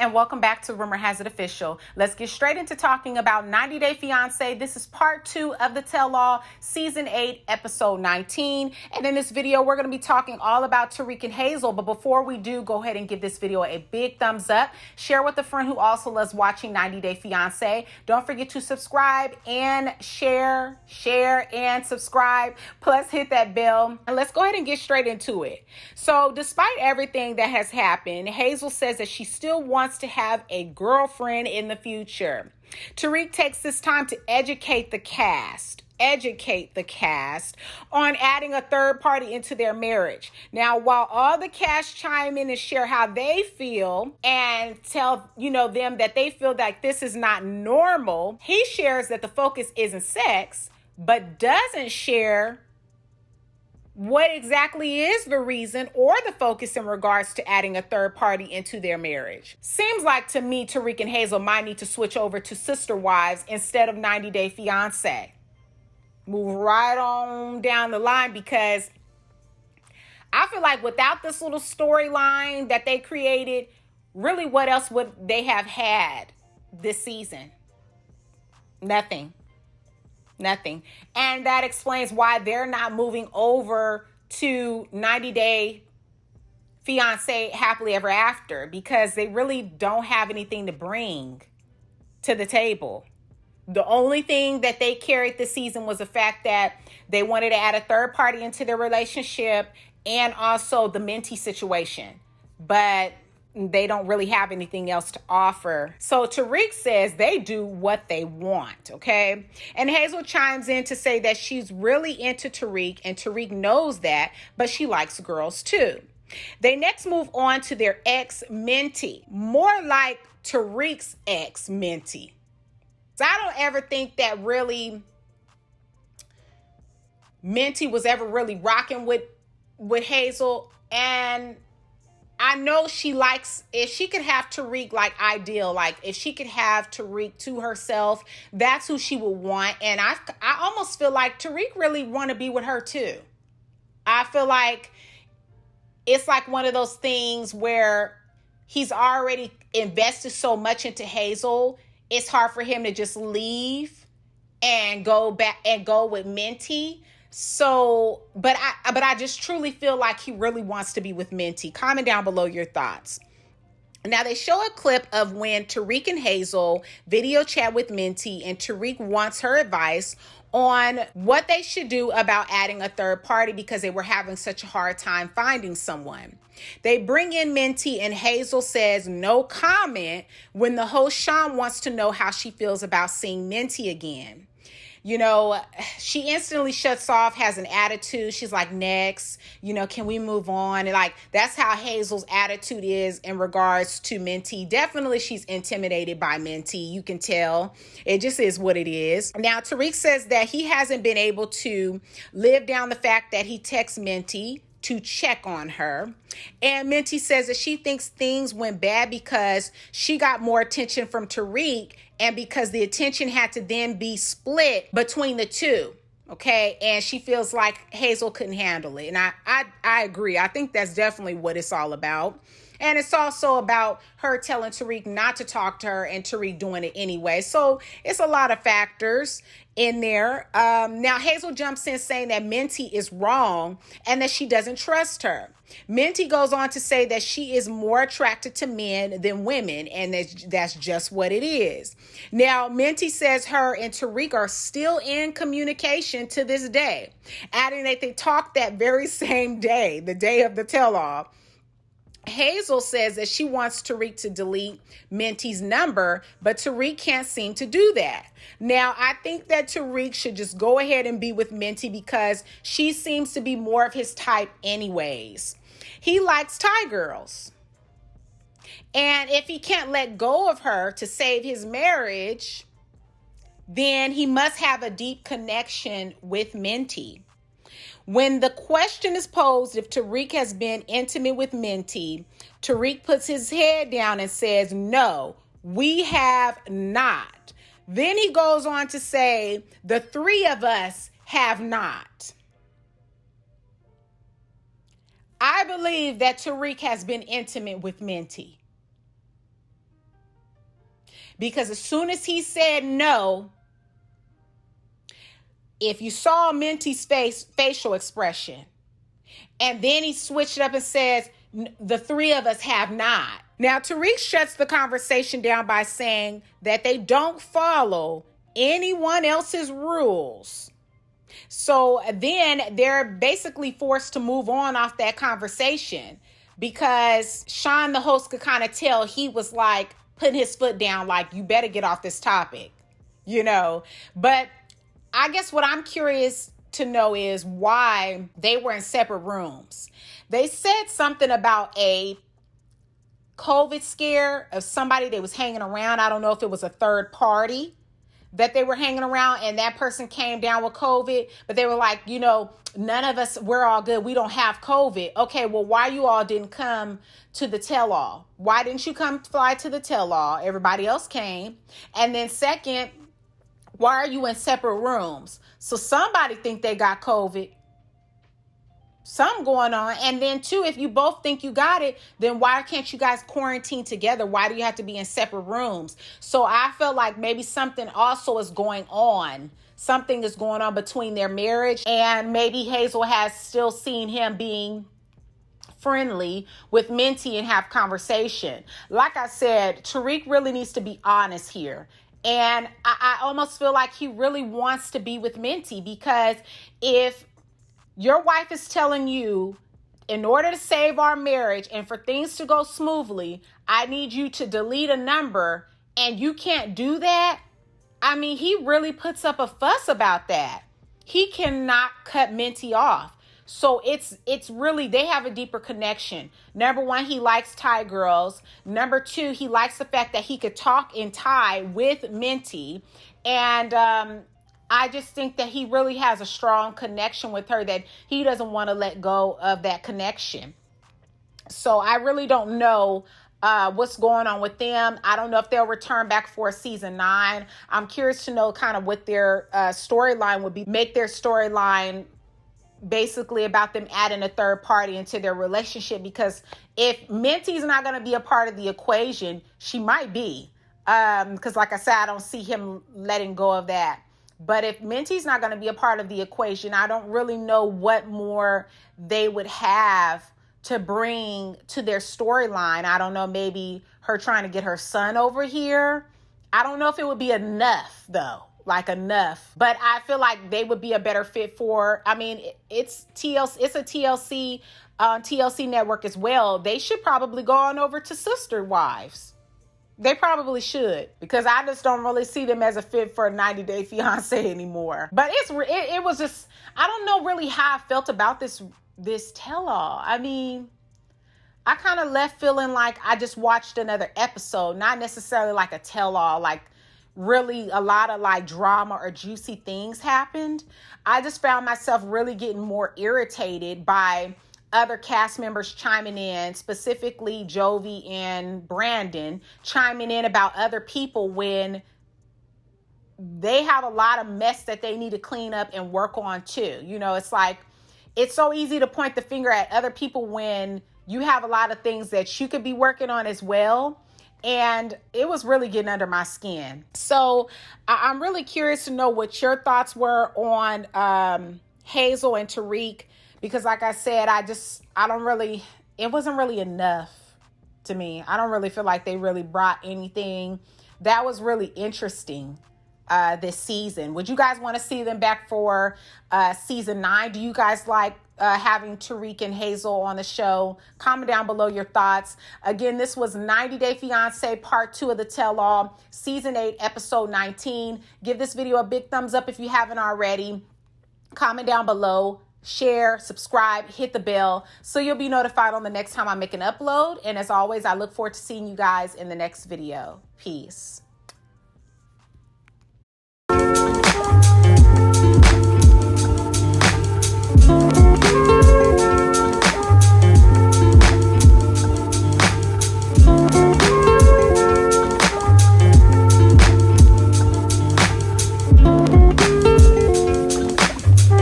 and welcome back to Rumor Has It Official. Let's get straight into talking about 90 Day Fiance. This is part 2 of the Tell-All, Season 8, Episode 19. And in this video, we're going to be talking all about Tarik and Hazel. But before we do, go ahead and give this video a big thumbs up. Share with a friend who also loves watching 90 Day Fiance. Don't forget to subscribe and share and subscribe. Plus, hit that bell. And let's go ahead and get straight into it. So, despite everything that has happened, Hazel says that she still wants to have a girlfriend in the future. Tarik takes this time to educate the cast on adding a third party into their marriage. Now, while all the cast chime in and share how they feel and tell, them that they feel like this is not normal, he shares that the focus isn't sex, but doesn't share what exactly is the reason or the focus in regards to adding a third party into their marriage. Seems like to me, Tarik and Hazel might need to switch over to Sister Wives instead of 90 Day Fiance. Move right on down the line, because I feel like without this little storyline that they created, really what else would they have had this season? Nothing. And that explains why they're not moving over to 90 Day Fiance Happily Ever After, because they really don't have anything to bring to the table. The only thing that they carried this season was the fact that they wanted to add a third party into their relationship and also the Minty situation. But they don't really have anything else to offer. So Tarik says they do what they want, okay? And Hazel chimes in to say that she's really into Tarik, and Tarik knows that, but she likes girls too. They next move on to their ex, Minty. More like Tarik's ex, Minty. So I don't ever think that really Minty was ever really rocking with Hazel. And I know she likes, if she could have Tarik ideal, if she could have Tarik to herself, that's who she would want. And I almost feel like Tarik really want to be with her too. I feel like it's like one of those things where he's already invested so much into Hazel, it's hard for him to just leave and go back and go with Minty. So, but I just truly feel like he really wants to be with Minty. Comment down below your thoughts. Now, they show a clip of when Tarik and Hazel video chat with Minty, and Tarik wants her advice on what they should do about adding a third party because they were having such a hard time finding someone. They bring in Minty, and Hazel says no comment when the host Sean wants to know how she feels about seeing Minty again. She instantly shuts off, has an attitude. She's like, next, can we move on? And that's how Hazel's attitude is in regards to Minty. Definitely she's intimidated by Minty. You can tell. It just is what it is. Now, Tarik says that he hasn't been able to live down the fact that he texts Minty to check on her. And Minty says that she thinks things went bad because she got more attention from Tarik, and because the attention had to then be split between the two. Okay. And she feels like Hazel couldn't handle it. And I agree. I think that's definitely what it's all about. And it's also about her telling Tarik not to talk to her and Tarik doing it anyway. So it's a lot of factors in there. Now, Hazel jumps in saying that Minty is wrong and that she doesn't trust her. Minty goes on to say that she is more attracted to men than women, and that's just what it is. Now, Minty says her and Tarik are still in communication to this day, adding that they talked that very same day, the day of the tell-all. Hazel says that she wants Tarik to delete Minty's number, but Tarik can't seem to do that. Now, I think that Tarik should just go ahead and be with Minty because she seems to be more of his type anyways. He likes Thai girls. And if he can't let go of her to save his marriage, then he must have a deep connection with Minty. When the question is posed if Tarik has been intimate with Minty, Tarik puts his head down and says, no, we have not. Then he goes on to say, the three of us have not. I believe that Tarik has been intimate with Minty. Because as soon as he said no, if you saw Minty's facial expression, and then he switched up and says, the three of us have not. Now, Tarik shuts the conversation down by saying that they don't follow anyone else's rules. So then they're basically forced to move on off that conversation, because Sean, the host, could kind of tell he was like putting his foot down, like, you better get off this topic, you know. But I guess what I'm curious to know is why they were in separate rooms. They said something about a COVID scare of somebody that was hanging around. I don't know if it was a third party that they were hanging around and that person came down with COVID, but they were like, you know, none of us, we're all good. We don't have COVID. Okay, well, why you all didn't come to the tell-all? Why didn't you come fly to the tell-all? Everybody else came. And then second, why are you in separate rooms? So somebody think they got COVID. Something going on. And then two, if you both think you got it, then why can't you guys quarantine together? Why do you have to be in separate rooms? So I felt like maybe something also is going on. Something is going on between their marriage, and maybe Hazel has still seen him being friendly with Minty and have conversation. Like I said, Tarik really needs to be honest here. And I almost feel like he really wants to be with Minty, because if your wife is telling you, in order to save our marriage and for things to go smoothly, I need you to delete a number, and you can't do that. I mean, he really puts up a fuss about that. He cannot cut Minty off. So it's really, they have a deeper connection. Number one, he likes Thai girls. Number two, he likes the fact that he could talk in Thai with Minty. And I just think that he really has a strong connection with her, that he doesn't want to let go of that connection. So I really don't know what's going on with them. I don't know if they'll return back for season 9. I'm curious to know kind of what their storyline would be. Make their storyline basically about them adding a third party into their relationship, because if Minty's not going to be a part of the equation, she might be. Because like I said, I don't see him letting go of that. But if Minty's not going to be a part of the equation, I don't really know what more they would have to bring to their storyline. I don't know, maybe her trying to get her son over here. I don't know if it would be enough, though. Like enough. But I feel like they would be a better fit for, I mean, it's TLC, it's a TLC on TLC network as well. They should probably go on over to Sister Wives. They probably should, because I just don't really see them as a fit for a 90 Day Fiance anymore. But it was just, I don't know really how I felt about this tell-all. I mean, I kind of left feeling like I just watched another episode, not necessarily like a tell-all, like really a lot of like drama or juicy things happened. I just found myself really getting more irritated by other cast members chiming in, specifically Jovi and Brandon chiming in about other people when they have a lot of mess that they need to clean up and work on too. You know, it's like, it's so easy to point the finger at other people when you have a lot of things that you could be working on as well. And it was really getting under my skin. So I'm really curious to know what your thoughts were on Hazel and Tarik. Because like I said, it wasn't really enough to me. I don't really feel like they really brought anything that was really interesting this season. Would you guys want to see them back for season 9? Do you guys like having Tarik and Hazel on the show? Comment down below your thoughts. Again, this was 90 Day Fiance Part 2 of the Tell-All, Season 8, Episode 19. Give this video a big thumbs up if you haven't already. Comment down below. Share, subscribe, hit the bell so you'll be notified on the next time I make an upload. And as always, I look forward to seeing you guys in the next video. Peace.